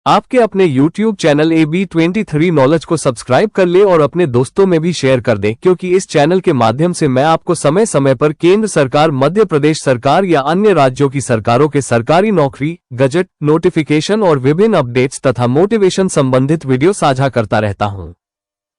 आपके अपने YouTube channel AB23 knowledge को सब्सक्राइब कर ले और अपने दोस्तों में भी शेयर कर दें, क्योंकि इस चैनल के माध्यम से मैं आपको समय समय पर केंद्र सरकार, मध्य प्रदेश सरकार या अन्य राज्यों की सरकारों के सरकारी नौकरी, गजट, नोटिफिकेशन और विभिन्न अपडेट्स तथा मोटिवेशन संबंधित वीडियो साझा करता रहता हूं,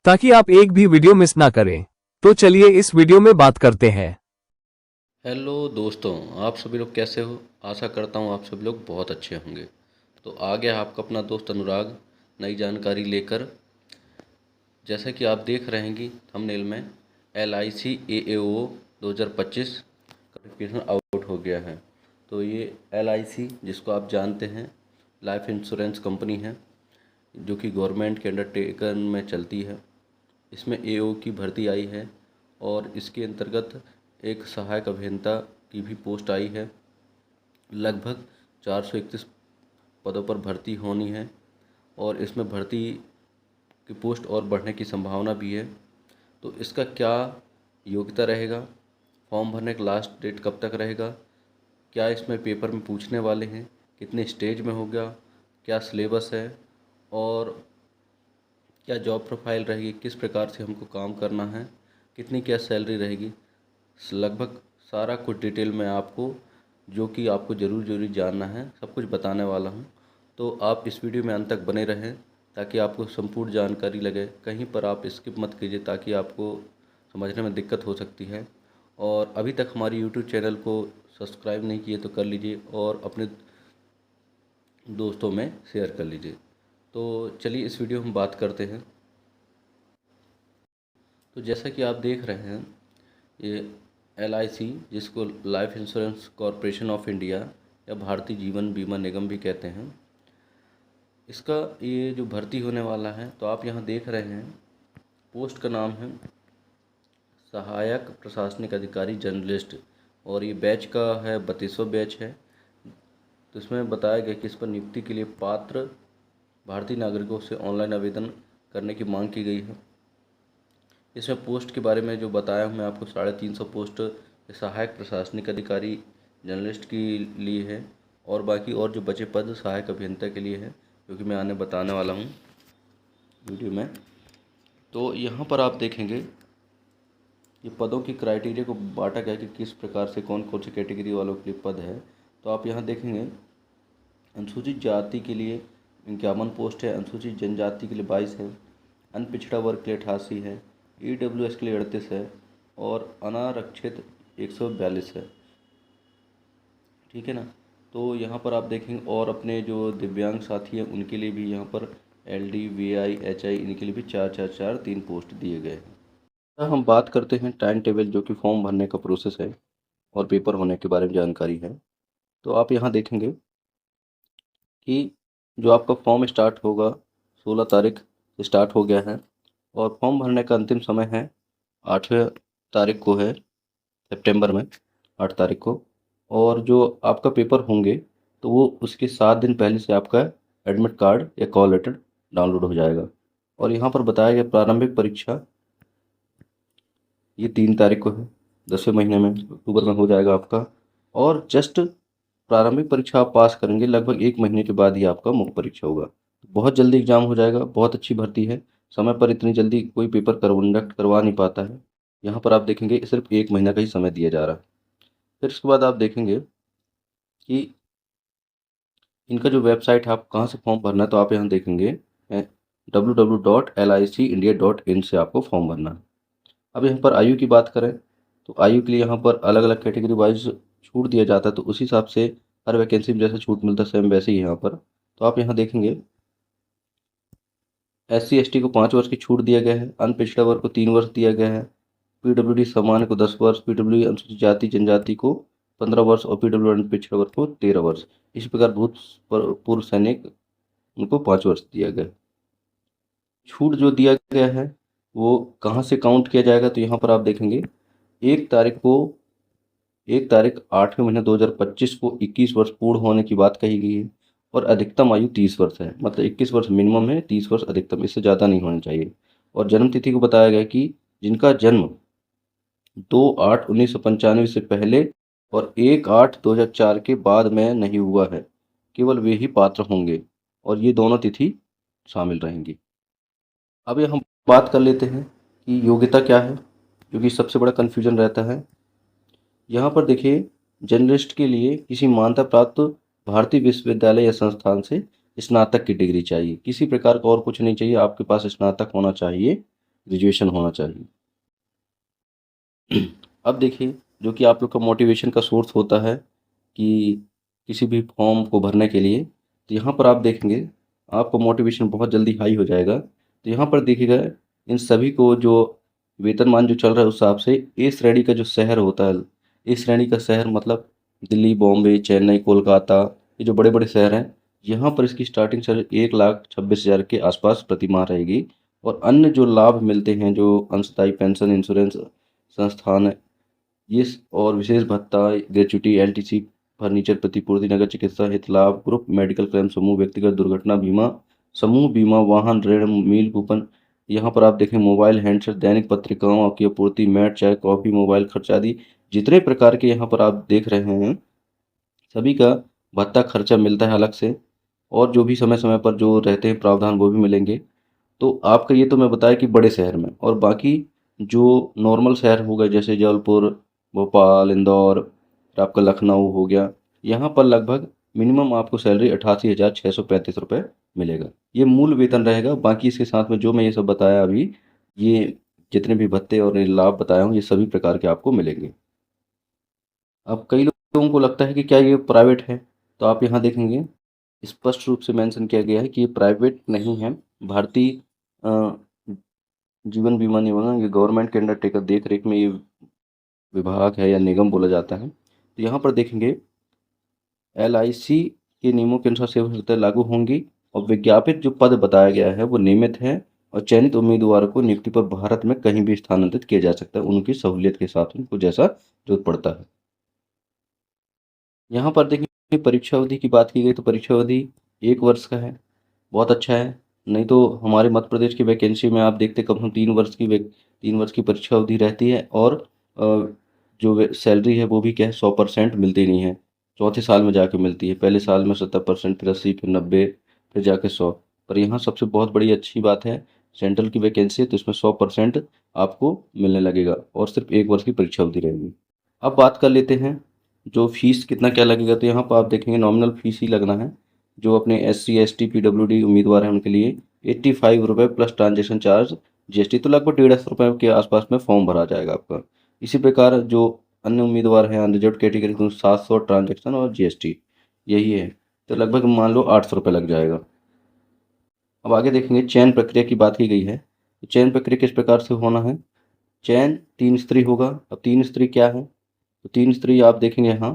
ताकि आप एक भी वीडियो मिस ना करें। तो चलिए इस वीडियो में बात करते हैं। हेलो दोस्तों, आप सभी लोग कैसे हो? आशा करता हूँ आप सभी लोग बहुत अच्छे होंगे। तो आ गया आपका अपना दोस्त अनुराग नई जानकारी लेकर। जैसा कि आप देख रहे हैं कि थंबनेल में LIC AAO 2025 का नोटिफिकेशन आउट हो गया है। तो ये LIC, जिसको आप जानते हैं, लाइफ इंश्योरेंस कंपनी है जो कि गवर्नमेंट के अंडरटेकन में चलती है। इसमें AO की भर्ती आई है और इसके अंतर्गत एक सहायक अभियंता की भी पोस्ट आई है। लगभग 431 पदों पर भर्ती होनी है और इसमें भर्ती की पोस्ट और बढ़ने की संभावना भी है। तो इसका क्या योग्यता रहेगा, फॉर्म भरने का लास्ट डेट कब तक रहेगा, क्या इसमें पेपर में पूछने वाले हैं, कितने स्टेज में होगा, क्या सिलेबस है और क्या जॉब प्रोफाइल रहेगी, किस प्रकार से हमको काम करना है, कितनी क्या सैलरी रहेगी, लगभग सारा कुछ डिटेल में आपको, जो कि आपको ज़रूर जानना है, सब कुछ बताने वाला हूँ। तो आप इस वीडियो में अंत तक बने रहें ताकि आपको संपूर्ण जानकारी लगे। कहीं पर आप स्किप मत कीजिए ताकि आपको समझने में दिक्कत हो सकती है। और अभी तक हमारी यूट्यूब चैनल को सब्सक्राइब नहीं किए तो कर लीजिए और अपने दोस्तों में शेयर कर लीजिए। तो चलिए इस वीडियो में बात करते हैं। तो जैसा कि आप देख रहे हैं, ये LIC, जिसको life insurance corporation of India या भारतीय जीवन बीमा निगम भी कहते हैं, इसका ये जो भर्ती होने वाला है, तो आप यहाँ देख रहे हैं पोस्ट का नाम है सहायक प्रशासनिक अधिकारी जर्नलिस्ट और ये बैच का है 32वां बैच है। तो इसमें बताया गया कि इस पर नियुक्ति के लिए पात्र भारतीय नागरिकों से ऑनलाइन आवेदन करने की मांग की गई है। इसमें पोस्ट के बारे में जो बताया हूँ मैं आपको, 350 पोस्ट सहायक प्रशासनिक अधिकारी जर्नलिस्ट के लिए है और बाकी और जो बचे पद सहायक अभियंता के लिए है, जो कि मैं आने बताने वाला हूँ वीडियो में। तो यहाँ पर आप देखेंगे ये पदों की क्राइटेरिया को बांटा गया कि किस प्रकार से कौन कौन सी कैटेगरी वालों के लिए पद है। तो आप यहाँ देखेंगे अनुसूचित जाति के लिए 51 पोस्ट है, अनुसूचित जनजाति के लिए 22 है, अनपिछड़ा वर्ग के लिए 88 है, EWS के लिए 38 है और अनारक्षित 142 है। ठीक है ना। तो यहाँ पर आप देखेंगे और अपने जो दिव्यांग साथी हैं उनके लिए भी यहाँ पर LD, VI, HI, इनके लिए भी 4 3 पोस्ट दिए गए हैं। अब हम बात करते हैं टाइम टेबल, जो कि फॉर्म भरने का प्रोसेस है और पेपर होने के बारे में जानकारी है। तो आप यहाँ देखेंगे कि जो आपका फॉर्म स्टार्ट होगा 16 तारीख से स्टार्ट हो गया है और फॉर्म भरने का अंतिम समय है 8 तारीख को है, सितंबर में 8 तारीख को। और जो आपका पेपर होंगे तो वो उसके 7 दिन पहले से आपका एडमिट कार्ड या कॉल लेटर डाउनलोड हो जाएगा। और यहाँ पर बताया गया प्रारंभिक परीक्षा ये 3 तारीख को है, 10वें महीने में, अक्टूबर में हो जाएगा आपका। और जस्ट प्रारंभिक परीक्षा आप पास करेंगे, लगभग 1 महीने के बाद ही आपका मुख्य परीक्षा होगा। बहुत जल्दी एग्जाम हो जाएगा, बहुत अच्छी भर्ती है। समय पर इतनी जल्दी कोई पेपर कंडक्ट करवा नहीं पाता है। यहाँ पर आप देखेंगे सिर्फ 1 महीना का ही समय दिया जा रहा है। फिर उसके बाद आप देखेंगे कि इनका जो वेबसाइट है, आप कहाँ से फॉर्म भरना है, तो आप यहाँ देखेंगे www.licindia.in से आपको फॉर्म भरना है। अब यहाँ पर आयु की बात करें तो आयु के लिए यहाँ पर अलग अलग कैटेगरी वाइज छूट दिया जाता है, तो उसी हिसाब से हर वैकेंसी में जैसे छूट मिलता है सेम वैसे ही यहाँ पर। तो आप यहाँ देखेंगे SC ST को 5 वर्ष की छूट दिया गया है, अनपिछड़ा वर्ग को 3 वर्ष दिया गया है, PWD सामान्य को 10 वर्ष, PWD अनुसूचित जाति जनजाति को 15 वर्ष और PWD अनपिछड़ा वर्ग को 13 वर्ष। इसी प्रकार भूतपूर्व सैनिक उनको 5 वर्ष दिया गया। छूट जो दिया गया है वो कहाँ से काउंट किया जाएगा, तो यहाँ पर आप देखेंगे 1 तारीख 8वें महीने 2025 को 21 वर्ष पूर्ण होने की बात कही गई है और अधिकतम आयु 30 वर्ष है। मतलब 21 वर्ष मिनिमम है, 30 वर्ष अधिकतम, इससे ज़्यादा नहीं होना चाहिए। और जन्म तिथि को बताया गया कि जिनका जन्म 2/8/1995 से पहले और 1/8/2004 के बाद में नहीं हुआ है, केवल वे ही पात्र होंगे। और ये दोनों तिथि शामिल रहेंगी। अब ये हम बात कर लेते हैं कि योग्यता क्या है, जो कि सबसे बड़ा कन्फ्यूजन रहता है। यहाँ पर देखिए, जर्नलिस्ट के लिए किसी मान्यता प्राप्त भारतीय विश्वविद्यालय या संस्थान से स्नातक की डिग्री चाहिए। किसी प्रकार का और कुछ नहीं चाहिए, आपके पास स्नातक होना चाहिए, ग्रेजुएशन होना चाहिए। अब देखिए, जो कि आप लोग का मोटिवेशन का सोर्स होता है कि किसी भी फॉर्म को भरने के लिए, तो यहाँ पर आप देखेंगे आपका मोटिवेशन बहुत जल्दी हाई हो जाएगा। तो यहाँ पर देखिएगा, इन सभी को जो वेतनमान जो चल रहा है उस हिसाब से ए श्रेणी का जो शहर होता है, ए श्रेणी का शहर मतलब दिल्ली, बॉम्बे, चेन्नई, कोलकाता, ये जो बड़े बड़े शहर हैं, यहाँ पर इसकी स्टार्टिंग सैलरी 1,26,000 के आसपास प्रति माह रहेगी। और अन्य जो लाभ मिलते हैं, जो अंशदायी पेंशन, इंश्योरेंस, संस्थान ये और विशेष भत्ता, ग्रेच्युटी, एलटीसी, फर्नीचर प्रतिपूर्ति, नगर चिकित्सा हित लाभ, ग्रुप मेडिकल क्लेम, समूह व्यक्तिगत दुर्घटना बीमा, समूह बीमा, वाहन ऋण, मील कूपन, यहाँ पर आप देखें मोबाइल हैंडसेट, दैनिक पत्रिकाओं की आपूर्ति, मैट, चाय, कॉफ़ी, मोबाइल खर्च आदि जितने प्रकार के यहाँ पर आप देख रहे हैं, सभी का भत्ता खर्चा मिलता है अलग से। और जो भी समय समय पर जो रहते हैं प्रावधान वो भी मिलेंगे। तो आपका ये तो मैं बताया कि बड़े शहर में, और बाकी जो नॉर्मल शहर हो गए जैसे जबलपुर, भोपाल, इंदौर, फिर आपका लखनऊ हो गया, यहाँ पर लगभग मिनिमम आपको सैलरी 88,635 रुपये मिलेगा। ये मूल वेतन रहेगा। बाकी इसके साथ में जो मैं ये सब बताया अभी, ये जितने भी भत्ते और ये लाभ बताया हूँ, ये सभी प्रकार के आपको मिलेंगे। अब कई लोगों को लगता है कि क्या ये प्राइवेट है, तो आप यहाँ देखेंगे स्पष्ट रूप से मेंशन किया गया है कि ये प्राइवेट नहीं है। भारतीय जीवन बीमा निगम, ये गवर्नमेंट के अंडरटेकर देख रेख में ये विभाग है या निगम बोला जाता है। तो यहाँ पर देखेंगे LIC के नियमों के अनुसार सेवा शर्तें लागू होंगी और विज्ञापित जो पद बताया गया है वो नियमित है और चयनित उम्मीदवारों को नियुक्ति पर भारत में कहीं भी स्थानांतरित किया जा सकता है, उनकी सहूलियत के साथ उनको जैसा जरूरत पड़ता है। यहाँ पर देखिए परीक्षा अवधि की बात की गई तो परीक्षा अवधि 1 वर्ष का है, बहुत अच्छा है। नहीं तो हमारे मध्य प्रदेश की वैकेंसी में आप देखते कम से कम 3 वर्ष की परीक्षा अवधि रहती है। और जो सैलरी है वो भी क्या है 100% मिलती नहीं है, चौथे साल में जाके मिलती है। पहले साल में 70%, फिर 80, फिर 90, फिर जाके 100। पर यहाँ सबसे बहुत बड़ी अच्छी बात है, सेंट्रल की वैकेंसी है तो इसमें 100% आपको मिलने लगेगा और सिर्फ 1 वर्ष की परीक्षा अवधि रहेगी। अब बात कर लेते हैं जो फीस कितना क्या लगेगा। तो यहाँ पर आप देखेंगे नॉमिनल फीस ही लगना है। जो अपने SC ST PWD उम्मीदवार हैं उनके लिए 85 रुपये प्लस ट्रांजेक्शन चार्ज GST, तो लगभग 150 रुपये के आसपास में फॉर्म भरा जाएगा आपका। इसी प्रकार जो अन्य उम्मीदवार हैं अनरिजर्व कैटेगरी तो 700 ट्रांजेक्शन और GST यही है, तो लगभग मान लो 800 रुपये लग जाएगा। अब आगे देखेंगे चयन प्रक्रिया की बात की गई है। तो चयन प्रक्रिया किस प्रकार से होना है, चयन 3 स्तरीय होगा। अब 3 स्तरीय क्या है, तो 3 स्तरीय आप देखेंगे यहाँ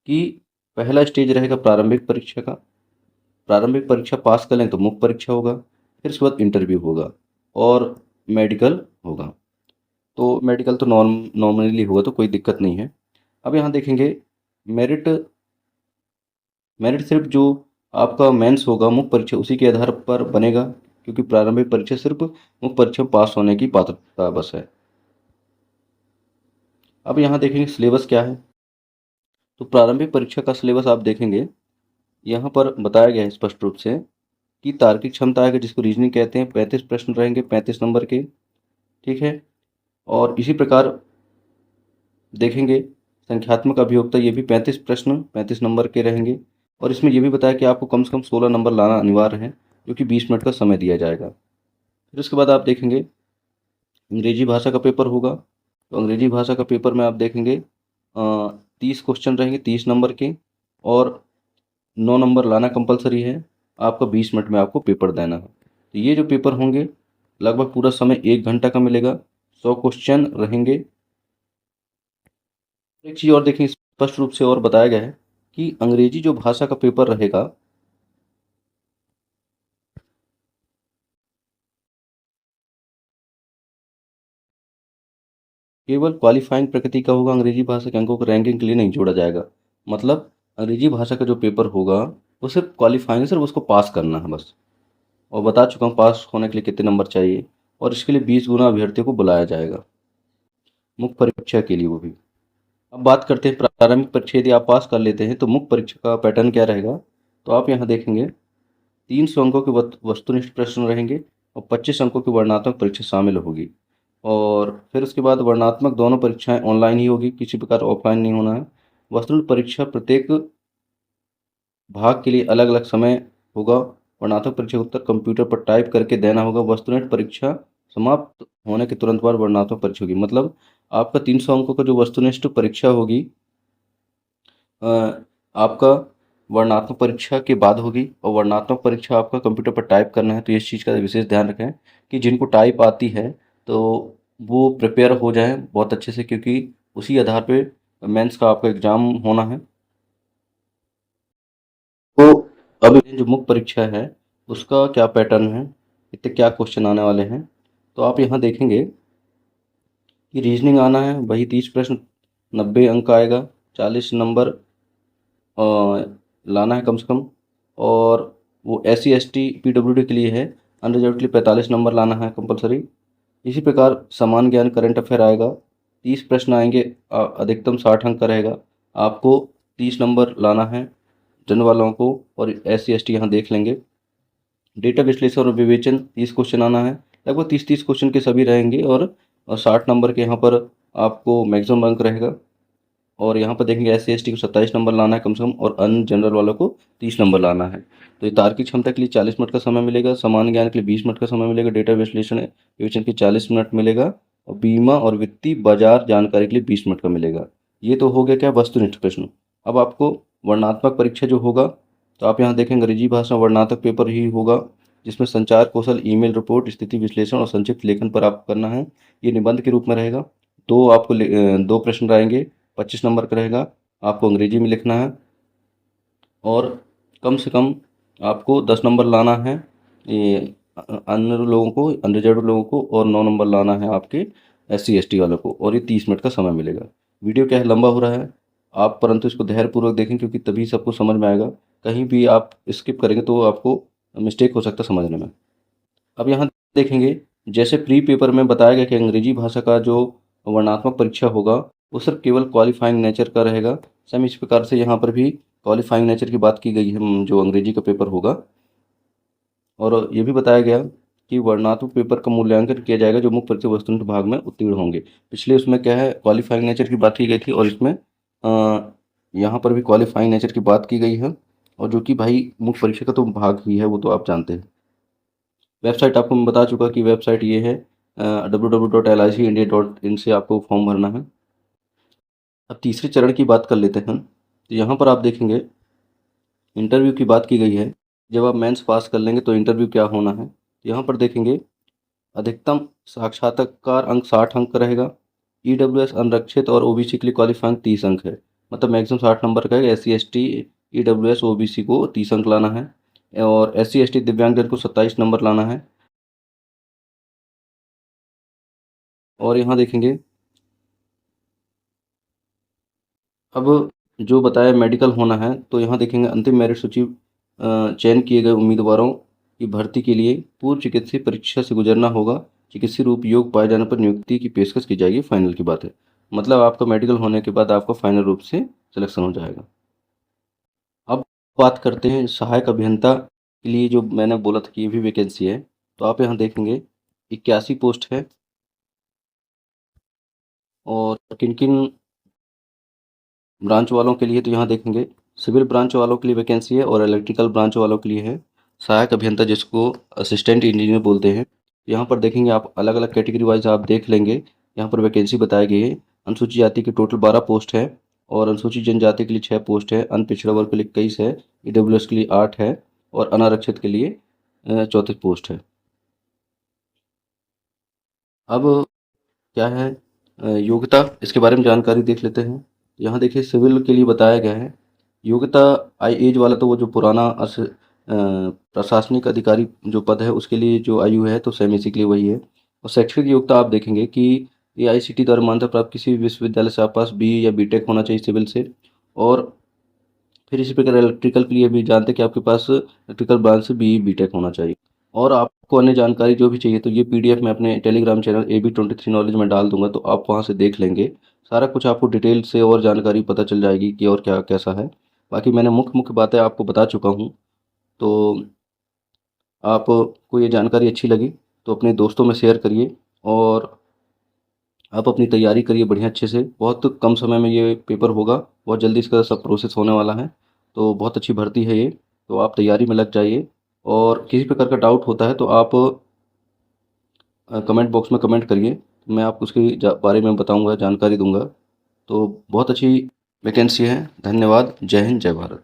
कि पहला स्टेज रहेगा प्रारंभिक परीक्षा का। प्रारंभिक परीक्षा पास कर लें तो मुख्य परीक्षा होगा, फिर उसके बाद इंटरव्यू होगा और मेडिकल होगा। तो मेडिकल तो नॉर्मली होगा तो कोई दिक्कत नहीं है। अब यहाँ देखेंगे मेरिट मेरिट सिर्फ जो आपका मेंस होगा मुख्य परीक्षा उसी के आधार पर बनेगा, क्योंकि प्रारंभिक परीक्षा सिर्फ मुख्य परीक्षा पास होने की पात्रता बस है। अब यहाँ देखेंगे सिलेबस क्या है। तो प्रारंभिक परीक्षा का सिलेबस आप देखेंगे यहाँ पर बताया गया है स्पष्ट रूप से कि तार्किक क्षमता है जिसको रीजनिंग कहते हैं, 35 प्रश्न रहेंगे 35 नंबर के, ठीक है। और इसी प्रकार देखेंगे संख्यात्मक अभियोक्ता, ये भी 35 प्रश्न 35 नंबर के रहेंगे। और इसमें यह भी बताया कि आपको कम से कम 16 नंबर लाना अनिवार्य है, जो कि 20 मिनट का समय दिया जाएगा। फिर उसके बाद आप देखेंगे अंग्रेजी भाषा का पेपर होगा। तो अंग्रेजी भाषा का पेपर में आप देखेंगे 30 क्वेश्चन रहेंगे 30 नंबर के और 9 नंबर लाना कंपलसरी है। आपका 20 मिनट में आपको पेपर देना है। तो ये जो पेपर होंगे लगभग पूरा समय 1 घंटा का मिलेगा, 100 क्वेश्चन रहेंगे। एक चीज़ और देखें स्पष्ट रूप से और बताया गया है कि अंग्रेजी जो भाषा का पेपर रहेगा केवल क्वालिफाइंग प्रकृति का होगा, अंग्रेजी भाषा के अंकों को रैंकिंग के लिए नहीं जोड़ा जाएगा। मतलब अंग्रेजी भाषा का जो पेपर होगा वो सिर्फ क्वालिफाइंग है, सिर्फ उसको पास करना है बस। और बता चुका हूँ पास होने के लिए कितने नंबर चाहिए, और इसके लिए 20 गुना अभ्यर्थियों को बुलाया जाएगा मुख्य परीक्षा के लिए, वो भी। अब बात करते हैं प्रारंभिक परीक्षा यदि आप पास कर लेते हैं तो मुख्य परीक्षा का पैटर्न क्या रहेगा। तो आप यहाँ देखेंगे 300 अंकों के वस्तुनिष्ठ प्रश्न रहेंगे और 25 अंकों की वर्णनात्मक परीक्षा शामिल होगी। और फिर उसके बाद वर्णनात्मक दोनों परीक्षाएं ऑनलाइन ही होगी, किसी प्रकार ऑफलाइन नहीं होना है। वस्तुनिष्ठ परीक्षा प्रत्येक भाग के लिए अलग अलग समय होगा। वर्णनात्मक परीक्षा का उत्तर कंप्यूटर पर टाइप करके देना होगा। वस्तुनिष्ठ परीक्षा समाप्त होने के तुरंत बाद वर्णनात्मक परीक्षा होगी। मतलब आपका 300 अंकों का जो वस्तुनिष्ठ परीक्षा होगी आपका वर्णनात्मक परीक्षा के बाद होगी, और वर्णनात्मक परीक्षा आपका कंप्यूटर पर टाइप करना है। तो इस चीज़ का विशेष ध्यान रखें कि जिनको टाइप आती है तो वो प्रिपेयर हो जाएं बहुत अच्छे से, क्योंकि उसी आधार पे मेंस का आपका एग्ज़ाम होना है। तो अब जो मुख्य परीक्षा है उसका क्या पैटर्न है, इतने क्या क्वेश्चन आने वाले हैं, तो आप यहाँ देखेंगे कि रीजनिंग आना है, वही 30 प्रश्न, 90 अंक आएगा, 40 नंबर लाना है कम से कम। और वो SC ST PWD के लिए है, अनरिजर्व के लिए 45 नंबर लाना है कंपलसरी। इसी प्रकार सामान्य ज्ञान करंट अफेयर आएगा, 30 प्रश्न आएंगे, अधिकतम 60 अंक का रहेगा। आपको 30 नंबर लाना है जनरल वालों को, और SC ST यहाँ देख लेंगे। डेटा विश्लेषण और विवेचन 30 क्वेश्चन आना है, लगभग 30 क्वेश्चन के सभी रहेंगे, और 60 नंबर के यहाँ पर आपको मैक्सिमम अंक रहेगा। और यहाँ पर देखेंगे SC ST को 27 नंबर लाना है कम से कम, और अन्य जनरल वालों को 30 नंबर लाना है। तो ये तार्किक क्षमता के लिए 40 मिनट का समय मिलेगा, सामान्य ज्ञान के लिए 20 मिनट का समय मिलेगा, डेटा विश्लेषण विवेचन के 40 मिनट मिलेगा, और बीमा और वित्तीय बाजार जानकारी के लिए 20 मिनट का मिलेगा। ये तो हो गया क्या वस्तुनिष्ठ प्रश्न। अब आपको वर्णनात्मक परीक्षा जो होगा, तो आप यहाँ देखें अंग्रेजी भाषा वर्णनात्मक पेपर ही होगा, जिसमें संचार कौशल, ईमेल रिपोर्ट, स्थिति विश्लेषण और संक्षिप्त लेखन पर आपको करना है। ये निबंध के रूप में रहेगा। दो प्रश्न रहेंगे, 25 नंबर का रहेगा, आपको अंग्रेजी में लिखना है, और कम से कम आपको 10 नंबर लाना है ये अन्य लोगों को, अनरिजर्व लोगों को, और 9 नंबर लाना है आपके SC ST वालों को, और ये 30 मिनट का समय मिलेगा। वीडियो क्या है, लंबा हो रहा है आप, परंतु इसको धैर्यपूर्वक देखें, क्योंकि तभी सबको समझ में आएगा। कहीं भी आप स्किप करेंगे तो आपको मिस्टेक हो सकता है समझने में। अब यहाँ देखेंगे, जैसे प्री पेपर में बताया गया कि अंग्रेजी भाषा का जो वर्णनात्मक परीक्षा होगा वो सिर्फ केवल क्वालिफाइंग नेचर का रहेगा। सेम इस प्रकार से यहाँ पर भी क्वालिफाइंग नेचर की बात की गई है जो अंग्रेजी का पेपर होगा। और ये भी बताया गया कि वर्णनात्मक पेपर का मूल्यांकन किया जाएगा जो मुख्य परीक्षा वस्तुनिष्ठ भाग में उत्तीर्ण होंगे। पिछले उसमें क्या है, क्वालिफाइंग नेचर की बात की गई थी, और इसमें यहाँ पर भी क्वालिफाइंग नेचर की बात की गई है, और जो कि भाई मुख्य परीक्षा का तो भाग ही है, वो तो आप जानते हैं। वेबसाइट आपको मैं बता चुका कि वेबसाइट ये है www.licindia.in से आपको फॉर्म भरना है। अब तीसरे चरण की बात कर लेते हैं। तो यहाँ पर आप देखेंगे इंटरव्यू की बात की गई है। जब आप मेंस पास कर लेंगे तो इंटरव्यू क्या होना है। यहाँ पर देखेंगे अधिकतम साक्षात्कार अंक 60 अंक का रहेगा। EWS अनरक्षित और OBC के लिए क्वालिफाइंग 30 अंक है, मतलब मैक्सिमम 60 नंबर का है। SC ST EWS OBC को 30 अंक लाना है, और SC ST दिव्यांगजन को 27 नंबर लाना है। और यहाँ देखेंगे अब जो बताया मेडिकल होना है, तो यहाँ देखेंगे अंतिम मेरिट सूची चयन किए गए उम्मीदवारों की भर्ती के लिए पूर्व चिकित्सीय परीक्षा से गुजरना होगा। चिकित्सीय रूप योग पाए जाने पर नियुक्ति की पेशकश की जाएगी। फाइनल की बात है, मतलब आपका मेडिकल होने के बाद आपका फाइनल रूप से सिलेक्शन हो जाएगा। अब बात करते हैं सहायक अभियंता के लिए, जो मैंने बोला था कि ये भी वैकेंसी है। तो आप यहाँ देखेंगे 81 पोस्ट है, और किन किन ब्रांच वालों के लिए, तो यहाँ देखेंगे सिविल ब्रांच वालों के लिए वैकेंसी है, और इलेक्ट्रिकल ब्रांच वालों के लिए है सहायक अभियंता, जिसको असिस्टेंट इंजीनियर बोलते हैं। यहाँ पर देखेंगे आप अलग अलग कैटेगरी वाइज आप देख लेंगे, यहाँ पर वैकेंसी बताई गई है। अनुसूचित जाति के टोटल 12 पोस्ट है, और अनुसूचित जनजाति के लिए 6 पोस्ट है, अन्य पिछड़ा वर्ग के लिए 21 है, EWS के लिए 8 है, और अनारक्षित के लिए 34 पोस्ट है। अब क्या है योग्यता, इसके बारे में जानकारी देख लेते हैं। यहाँ देखिए सिविल के लिए बताया गया है योग्यता एज वाला, तो वो जो पुराना प्रशासनिक अधिकारी जो पद है उसके लिए जो आयु है तो सेम इसी के लिए वही है। और शैक्षणिक योग्यता आप देखेंगे कि AICTE द्वारा मान्यता प्राप्त किसी भी विश्वविद्यालय से आपके पास BE या BTech होना चाहिए सिविल से। और फिर इसी प्रकार इलेक्ट्रिकल के लिए भी जानते हैं कि आपके पास इलेक्ट्रिकल ब्रांच से BE BTech होना चाहिए। और आपको अन्य जानकारी जो भी चाहिए तो ये PDF मैं अपने टेलीग्राम चैनल AB23 नॉलेज में डाल दूंगा, तो आप वहाँ से देख लेंगे। सारा कुछ आपको डिटेल से और जानकारी पता चल जाएगी कि और क्या कैसा है। बाकी मैंने मुख्य बातें आपको बता चुका हूँ। तो आपको ये जानकारी अच्छी लगी तो अपने दोस्तों में शेयर करिए और आप अपनी तैयारी करिए बढ़िया अच्छे से। बहुत कम समय में ये पेपर होगा, बहुत जल्दी इसका सब प्रोसेस होने वाला है। तो बहुत अच्छी भर्ती है ये, तो आप तैयारी में लग जाइए। और किसी प्रकार का डाउट होता है तो आप कमेंट बॉक्स में कमेंट करिए, मैं आपको उसके बारे में बताऊंगा, जानकारी दूंगा। तो बहुत अच्छी वैकेंसी है। धन्यवाद। जय हिंद, जय भारत।